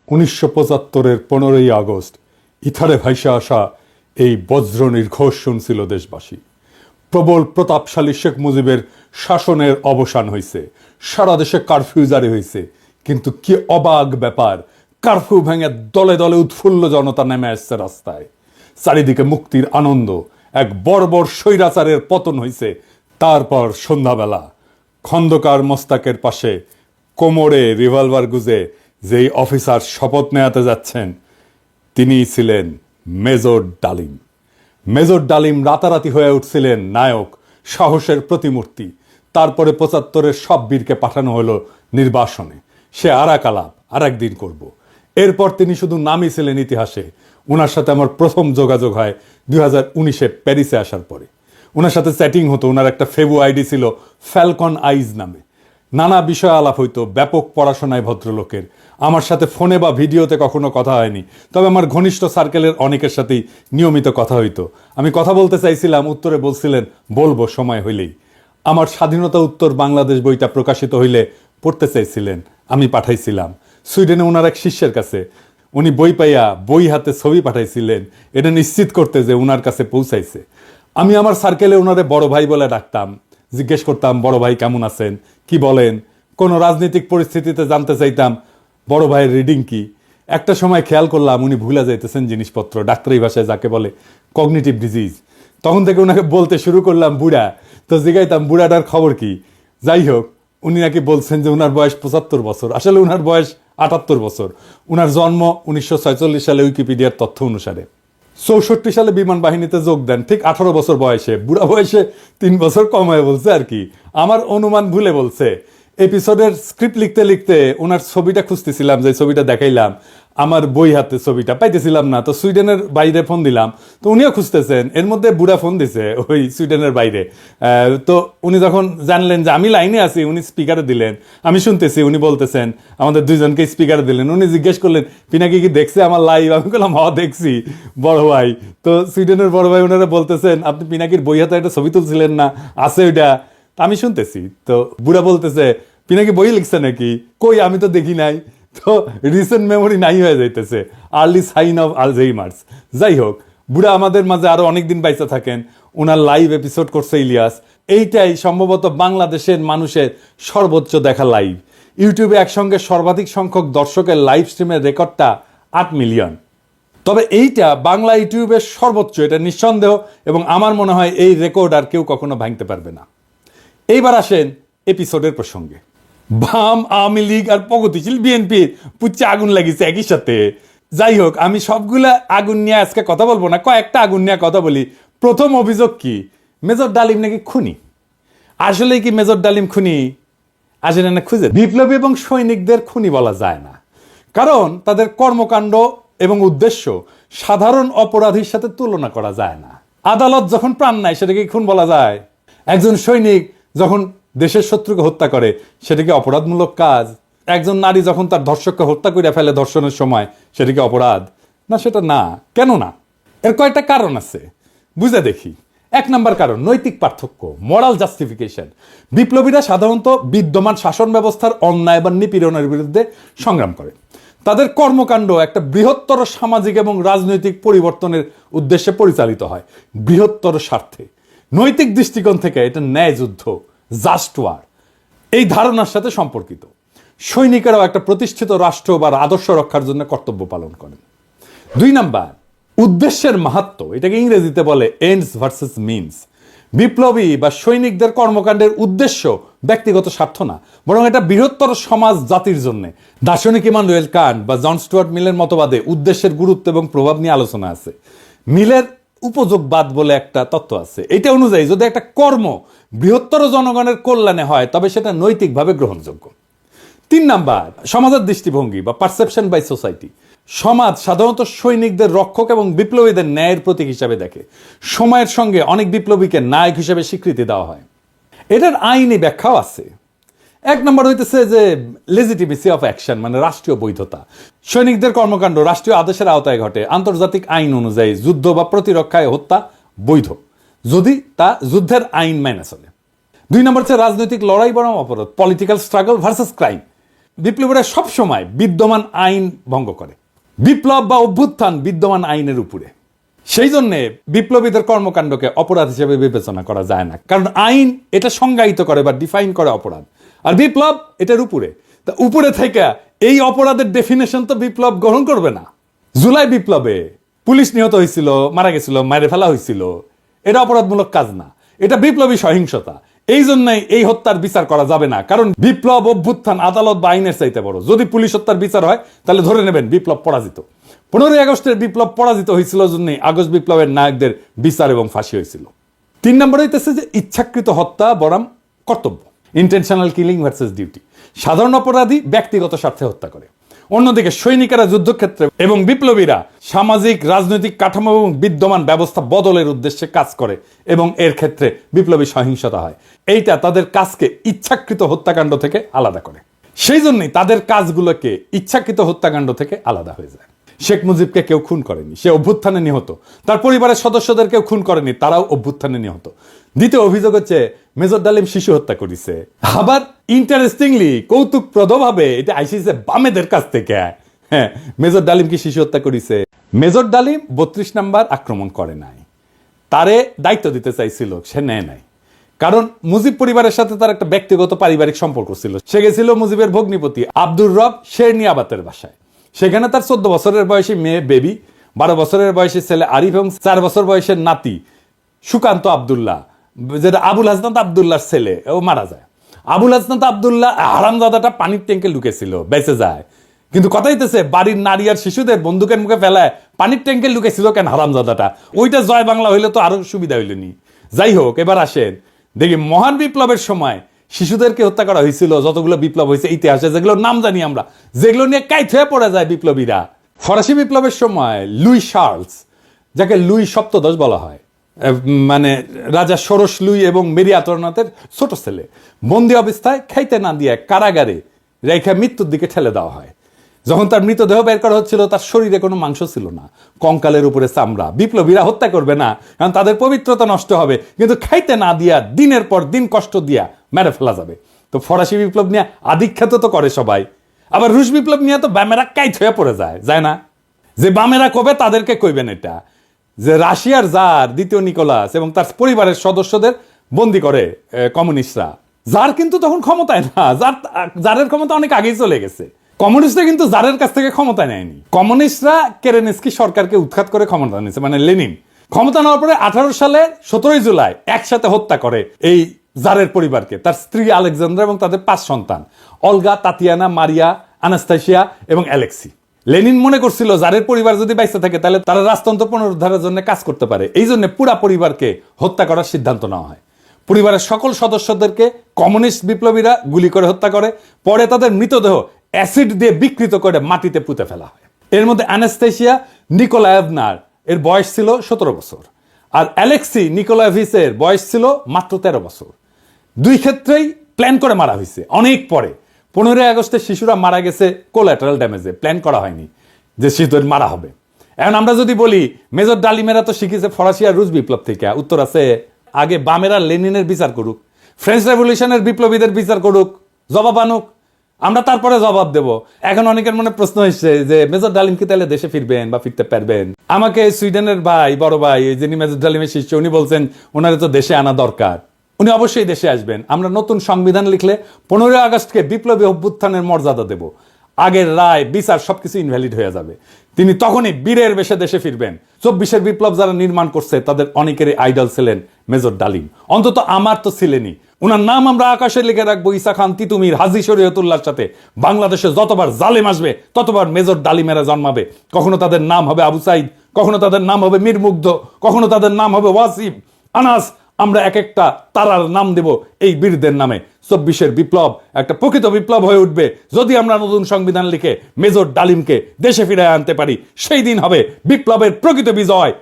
1975-এর 15ই August ইথারে ভাইসা আসা এই বজ্র নির্ঘোষ শুনছিল দেশবাসী। প্রবল প্রতাপশালী শেখ মুজিবের শাসনের অবসান হয়েছে, সারা দেশে কারফিউ জারি হয়েছে। কিন্তু কি অবাক ব্যাপার, কারফিউ ভেঙে দলে দলে উৎফুল্ল জনতা নেমে আসছে রাস্তায়। চারিদিকে মুক্তির আনন্দ, এক বর্বর স্বৈরাচারের পতন হয়েছে। তারপর সন্ধ্যাবেলা খন্দকার মোস্তাকের পাশে কোমরে রিভলভার গুজে যেই অফিসার শপথ নেওয়াতে যাচ্ছেন তিনিই ছিলেন মেজর ডালিম। মেজর ডালিম রাতারাতি হয়ে উঠছিলেন নায়ক, সাহসের প্রতিমূর্তি। তারপরে 75-এর সব বীরকে পাঠানো হলো নির্বাসনে। সে আর এক আলাপ আর একদিন করব। এরপর তিনি শুধু নামই ছিলেন ইতিহাসে। ওনার সাথে আমার প্রথম যোগাযোগ হয় 2019-এ প্যারিসে আসার পরে। ওনার সাথে চ্যাটিং হতো। ওনার একটা ফেবু আইডি ছিল ফ্যালকন আইজ নামে। নানা বিষয় আলাপ হইতো, ব্যাপক পড়াশোনায় ভদ্রলোকের। আমার সাথে ফোনে বা ভিডিওতে কখনো কথা হয়নি, তবে আমার ঘনিষ্ঠ সার্কেলের অনেকের সাথেই নিয়মিত কথা হইতো। আমি কথা বলতে চাইছিলাম, উত্তরে বলছিলেন বলবো সময় হইলেই। আমার স্বাধীনতা উত্তর বাংলাদেশ বইটা প্রকাশিত হইলে পড়তে চাইছিলেন, আমি পাঠাইছিলাম সুইডেনে ওনার এক শিষ্যের কাছে। উনি বই পাইয়া বই হাতে ছবি পাঠাইছিলেন, এটা নিশ্চিত করতে যে ওনার কাছে পৌঁছাইছে। আমি আমার সার্কেলে ওনারে বড় ভাই বলে ডাকতাম। জিজ্ঞেস করতাম, বড় ভাই কেমন আছেন, কি বলেন। কোনো রাজনৈতিক পরিস্থিতিতে জানতে চাইতাম বড় ভাইয়ের রিডিং কি। একটা সময় খেয়াল করলাম উনি ভুলে যাইতেছেন জিনিসপত্র, ডাক্তারি ভাষায় যাকে বলে কগনিটিভ ডিজিজ। তখন থেকে ওনাকে বলতে শুরু করলাম বুড়া। তো জিগাইতাম বুড়াটার খবর কি। যাই হোক, উনি নাকি বলছেন যে ওনার বয়স 75 বছর, আসলে ওনার বয়স 78 বছর। ওনার জন্ম 1946 সালে উইকিপিডিয়ার তথ্য অনুসারে। 64 সালে বিমান বাহিনীতে যোগ দেন, ঠিক 18 বছর বয়সে। বুড়া বয়সে 3 বছর কম হয়ে বলছে আর কি, আমার অনুমান ভুলে বলছে। এপিসোডের স্ক্রিপ্ট লিখতে লিখতে ওনার ছবিটা খুঁজতেছিলাম, যে ছবিটা দেখাইলাম আমার বই হাতে, ছবিটা পাইতেছিলাম না। তো সুইডেনের বাইরে ফোন দিলাম, তো উনিও খুঁজতেছেন। এর মধ্যে বুড়া ফোন দিছে ওই সুইডেনের বাইরে। তো উনি যখন জানলেন যে আমি লাইনে আছি, উনি স্পিকারে দিলেন, আমি শুনতেছি। উনি বলতেছেন, আমাদের দুইজনকে স্পিকারে দিলেন। উনি জিজ্ঞেস করলেন পিনাকি কি দেখছে আমার লাইভ। আমি বললাম হ দেখছি বড় ভাই। তো সুইডেনের বড় ভাই ওনারা বলতেছেন, আপনি পিনাকির বই হাতে একটা ছবি তুলছিলেন না, আছে ওইটা। আমি শুনতেছি। তো বুড়া বলতেছে, পিনাকি বই লিখছে নাকি, কই আমি তো দেখি নাই। তো রিসেন্ট মেমোরি নাই হয়ে যাইতেছে, আর্লি সাইন অফ আলঝেইমার্স। যাই হোক, বুড়া আমাদের মাঝে আরো অনেকদিন বাইচা থাকেন। ওনার লাইভ এপিসোড করছে ইলিয়াস। এইটাই সম্ভবত বাংলাদেশের মানুষের সর্বোচ্চ দেখা লাইভ। ইউটিউবে একসঙ্গে সর্বাধিক সংখ্যক দর্শকের লাইভ স্ট্রিমের রেকর্ডটা 8 মিলিয়ন। তবে এইটা বাংলা ইউটিউবের সর্বোচ্চ, এটা নিঃসন্দেহ। এবং আমার মনে হয় এই রেকর্ড আর কেউ কখনো ভাঙতে পারবে না। এইবার আসেন এপিসোডের প্রসঙ্গে। বাম, আওয়ামী লীগ আর প্রগতিশীল বিএনপির পুচ্ছে আগুন লাগিয়েছে একই সাথে। যাই হোক, আমি সবগুলা আগুন নিয়ে আজকে কথা বলবো না, কয়েকটা আগুন নিয়ে কথা বলি। প্রথম অভিযোগ কি, মেজর ডালিম নাকি খুনি। আসলে কি মেজর ডালিম খুনি? আসলে না খুঁজে বিপ্লবী এবং সৈনিকদের খুনি বলা যায় না, কারণ তাদের কর্মকাণ্ড এবং উদ্দেশ্য সাধারণ অপরাধীর সাথে তুলনা করা যায় না। আদালত যখন প্রাণ নেয় সেটাকে খুন বলা যায়? একজন সৈনিক যখন দেশের শত্রুকে হত্যা করে সেটাকে অপরাধমূলক কাজ? একজন নারী যখন তার ধর্ষককে হত্যা করে ফেলে ধর্ষণের সময়, সেটাকে অপরাধ না? সেটা না। কেন না? এর কয়েকটা কারণ আছে, বুঝে দেখি। 1 নম্বর কারণ, নৈতিক পার্থক্য, মোরাল জাস্টিফিকেশন। বিপ্লবীরা সাধারণত বিদ্যমান শাসন ব্যবস্থার অন্যায় বা নিপীড়নের বিরুদ্ধে সংগ্রাম করে। তাদের কর্মকাণ্ড একটা বৃহত্তর সামাজিক এবং রাজনৈতিক পরিবর্তনের উদ্দেশ্যে পরিচালিত হয়, বৃহত্তর স্বার্থে। নৈতিক দৃষ্টিকোণ থেকে এটা ন্যায় যুদ্ধ, জাস্ট ওয়ার, এই ধারণার সাথে সম্পর্কিত। সৈনিকেরাও একটা প্রতিষ্ঠিত রাষ্ট্র বা আদর্শ রক্ষার জন্য কর্তব্য পালন করেন। 2 নাম্বার, উদ্দেশ্যের মাহাত্ম্য। এটাকে ইংরেজিতে বলে এন্ডস ভার্সেস মিনস। বিপ্লবী বা সৈনিকদের কর্মকাণ্ডের উদ্দেশ্য ব্যক্তিগত স্বার্থ না, বরং এটা বৃহত্তর সমাজ জাতির জন্য। দার্শনিক ইমানুয়েল কান্ট বা জন স্টুয়ার্ট মিলের মতবাদে উদ্দেশ্যের গুরুত্ব এবং প্রভাব নিয়ে আলোচনা আছে। মিলের উপযোগবাদ বলে একটা তত্ত্ব আছে। এটা অনুযায়ী যদি একটা কর্ম বৃহত্তর জনগণের কল্যাণে হয় তবে সেটা নৈতিকভাবে গ্রহণযোগ্য। 3 নাম্বার, সমাজের দৃষ্টিভঙ্গি বা পারসেপশন বাই সোসাইটি। সমাজ সাধারণত সৈনিকদের রক্ষক এবং বিপ্লবীদের ন্যায়ের প্রতীক হিসাবে দেখে। সময়ের সঙ্গে অনেক বিপ্লবীকে নায়ক হিসেবে স্বীকৃতি দেওয়া হয়। এটার আইনি ব্যাখ্যাও আছে। 1 নম্বর হইতেছে যে লেজিটিমেসি অফ অ্যাকশন, মানে রাষ্ট্রীয় বৈধতা। সৈনিকদের কর্মকাণ্ড রাষ্ট্রীয় আদেশের আওতায় ঘটে। আন্তর্জাতিক আইন অনুযায়ী যুদ্ধ বা প্রতিরক্ষায় হত্যা বৈধ, যদি তা যুদ্ধের আইন মেনে চলে। 2 নম্বর হচ্ছে রাজনৈতিক লড়াই বনাম অপরাধ, পলিটিক্যাল স্ট্রাগল ভার্সেস ক্রাইম। বিপ্লবীরা সবসময় বিদ্যমান আইন ভঙ্গ করে, বিপ্লব বা অভ্যুত্থান বিদ্যমান আইনের উপরে। সেই জন্যে বিপ্লবীদের কর্মকাণ্ডকে অপরাধ হিসেবে বিবেচনা করা যায় না, কারণ আইন এটা সংজ্ঞায়িত করে বা ডিফাইন করে অপরাধ, আর বিপ্লব এটার উপরে। তা উপরে থেকে এই অপরাধের ডেফিনেশন তো বিপ্লব গ্রহণ করবে না। জুলাই বিপ্লবে পুলিশ নিহত হয়েছিল, মারা গেছিল, মেরে ফেলা হয়েছিল, এটা অপরাধমূলক কাজ না, এটা বিপ্লবী সহিংসতা। এই জন্যই এই হত্যার বিচার করা যাবে না, কারণ বিপ্লব অভ্যুত্থান আদালত বা আইনের চাইতে বড়। যদি পুলিশ হত্যার বিচার হয় তাহলে ধরে নেবেন বিপ্লব পরাজিত। 15ই আগস্টের বিপ্লব পরাজিত হয়েছিল জন্যই আগস্ট বিপ্লবের নায়কদের বিচার এবং ফাঁসি হয়েছিল। 3 নম্বরে হইতেছে যে ইচ্ছাকৃত হত্যা বনাম কর্তব্য, ইন্টেনশনাল কিলিং ভার্সেস ডিউটি। সাধারণ অপরাধী ব্যক্তিগত স্বার্থে হত্যা করে, অন্যদিকে সৈনিকেরা যুদ্ধক্ষেত্রে এবং বিপ্লবীরা সামাজিক রাজনৈতিক কাঠামো এবং বিদ্যমান ব্যবস্থা বদলের উদ্দেশ্যে কাজ করে এবং এর ক্ষেত্রে বিপ্লবী সহিংসতা হয়। এইটা তাদের কাজকে ইচ্ছাকৃত হত্যাকাণ্ড থেকে আলাদা করে। সেই জন্যই তাদের কাজগুলোকে ইচ্ছাকৃত হত্যাকাণ্ড থেকে আলাদা হয়ে যায়। শেখ মুজিবকে কেউ খুন করেনি, সে অভ্যুত্থানে নিহত। তার পরিবারের সদস্যদের কেউ খুন করেনি, তারাও অভ্যুত্থানে নিহত। দ্বিতীয় অভিযোগ হচ্ছে মেজর ডালিম শিশু হত্যা করেছে। আবার ইন্টারেস্টিংলি কৌতুকপ্রদভাবে এটা আইসিছে বামেদের কাছ থেকে। হ্যাঁ, মেজর ডালিম কি শিশু হত্যা করেছে? মেজর ডালিম 32 নাম্বার আক্রমণ করে নাই, তারে দায়িত্ব দিতে চাইছিল, সে নেয় নাই। কারণ মুজিব পরিবারের সাথে তার একটা ব্যক্তিগত পারিবারিক সম্পর্ক ছিল। সে গেছিল মুজিবের ভগ্নিপতি আব্দুর রব শেরনিয়াবাতের বাসায়। সেখানে তার 14 বছরের বয়সী মেয়ে বেবি, 12 বছরের বয়সী ছেলে আরিফ এবং 4 বছর বয়সের নাতি সুকান্ত আব্দুল্লাহ, যেটা আবুল হাসনাত আব্দুল্লাহর ছেলে, ও মারা যায়। আবুল হাসনাত আব্দুল্লাহ হারামজাদাটা পানির ট্যাঙ্কে লুকেছিল, বেঁচে যায়। কিন্তু কথা হইতেছে বাড়ির নারী আর শিশুদের বন্দুকের মুখে ফেলায় পানির ট্যাঙ্কে লুকেছিল কেন হারামজাদাটা? ওইটা জয় বাংলা হইলে তো আরো সুবিধা হইলনি। যাই হোক, এবার আসেন দেখি মহান বিপ্লবের সময় শিশুদেরকে হত্যা করা হয়েছিল যতগুলো বিপ্লব হয়েছে ইতিহাসে, যেগুলো নাম জানি আমরা, যেগুলো নিয়ে কাইট হয়ে পড়ে যায় বিপ্লবীরা। ফরাসি বিপ্লবের সময় লুই শার্লস, যাকে লুই সপ্তদশ বলা হয়, মানে রাজা ষোড়শ লুই এবং মেরি আন্তোয়ানেটের ছোট ছেলে, বন্দি অবস্থায় খাইতে না দিয়ে কারাগারে রেখে মৃত্যুর দিকে ঠেলে দেওয়া হয়। যখন তার মৃতদেহ বের করা হচ্ছিল তার শরীরে কোনো মাংস ছিল না, কঙ্কালের উপরে চামড়া। বিপ্লবীরা হত্যা করবে না, কারণ তাদের পবিত্রতা নষ্ট হবে, কিন্তু খাইতে না দিয়া দিনের পর দিন কষ্ট দিয়া মেরে ফেলা যাবে। তো ফরাসি বিপ্লব নিয়ে আধিখ্যাত তো করে সবাই। আবার রুশ বিপ্লব নিয়ে তো বামেরা কাইট হয়ে পড়ে যায় না? যে বামেরা কবে তাদেরকে কইবেন এটা, যে রাশিয়ার জার দ্বিতীয় নিকোলাস এবং তার পরিবারের সদস্যদের বন্দি করে কমিউনিস্টরা। জার কিন্তু তখন ক্ষমতায় না, জারের ক্ষমতা অনেক আগেই চলে গেছে। কমিউনিস্টরা কিন্তু জারের কাছ থেকে ক্ষমতা নেয়নি। কমিউনিস্টরা কেরেনস্কি সরকারকে উৎখাত করে ক্ষমতা নিয়েছে, মানে লেনিন। ক্ষমতা নেওয়ার পরে 18 সালে 17 জুলাই একসাথে হত্যা করে এই জারের পরিবারকে, তার স্ত্রী আলেকজান্দ্রা এবং তাদের 5 সন্তান, অলগা, তাতিয়ানা, মারিয়া, আনাস্তাসিয়া এবং অ্যালেক্সি। লেনিন মনে করছিল জারের পরিবার যদি বাইসে থাকে তাহলে তারা রাজতন্ত্র পুনরুদ্ধারের জন্য কাজ করতে পারে। এই জন্য পুরা পরিবারকে হত্যা করার সিদ্ধান্ত নেওয়া হয়। পরিবারের সকল সদস্যদেরকে কমিউনিস্ট বিপ্লবীরা গুলি করে হত্যা করে, পরে তাদের মৃতদেহ অ্যাসিড দিয়ে বিকৃত করে মাটিতে পুঁতে ফেলা হয়। এর মধ্যে অ্যানাস্তাসিয়া নিকোলায়েভনার এর বয়স ছিল 17 বছর, আর অ্যালেক্সি নিকোলায়েভিচের বয়স ছিল মাত্র 13 বছর। দুই ক্ষেত্রেই প্ল্যান করে মারা হয়েছে অনেক পরে। 15ই আগস্টে শিশুরা মারা গেছে কোল্যাটারাল ড্যামেজে, প্ল্যান করা হয়নি যে শিশুদের মারা হবে। এখন আমরা যদি বলি মেজর ডালিমেরা তো শিখেছে ফরাসি আর রুশ বিপ্লব থেকে, উত্তর আছে আগে বামেরা লেনিনের বিচার করুক, ফ্রেঞ্চ রেভলিউশনের বিপ্লবীদের বিচার করুক, জবাব আনুক, আমরা তারপরে জবাব দেব। এখন অনেকের মনে প্রশ্ন এসছে যে মেজর ডালিম কি তাহলে দেশে ফিরবেন বা ফিরতে পারবেন? আমাকে সুইডেনের ভাই, বড় ভাই, যিনি মেজর ডালিমের শিষ্য, উনি বলছেন ওনারে তো দেশে আনা দরকার, উনি অবশ্যই দেশে আসবেন। আমরা নতুন সংবিধান লিখলে 15ই আগস্টকে বিপ্লবী অভ্যুত্থানের মর্যাদা দেব। আগের রায় বিচার সবকিছু ইনভ্যালিড হয়ে যাবে। তিনি তখনই বীরের বেশে দেশে ফিরবেন। 24-এর বিপ্লব যারা নির্মাণ করছে তাদের অনেকেরই আইডল ছিলেন মেজর ডালিম, অন্তত আমার তো ছিলেনই। উনার নাম আমরা আকাশে লিখে রাখবো ঈসা খান তিতুমির, হাজী শরীয়তুল্লাহর সাথে। বাংলাদেশে যতবার জালেম আসবে ততবার মেজর ডালিমেরা জন্মাবে। কখনো তাদের নাম হবে আবু সাইদ, কখনো তাদের নাম হবে মীর মুগ্ধ, কখনো তাদের নাম হবে ওয়াসিম, আনাস। আমরা এক একটা তারার নাম দেব এই বীরদের নামে। 24-এর বিপ্লব একটা প্রকৃত বিপ্লব হয়ে উঠবে যদি আমরা নতুন সংবিধান লিখে মেজর ডালিমকে দেশে ফিরে আনতে পারি। সেই দিন হবে বিপ্লবের প্রকৃত বিজয়।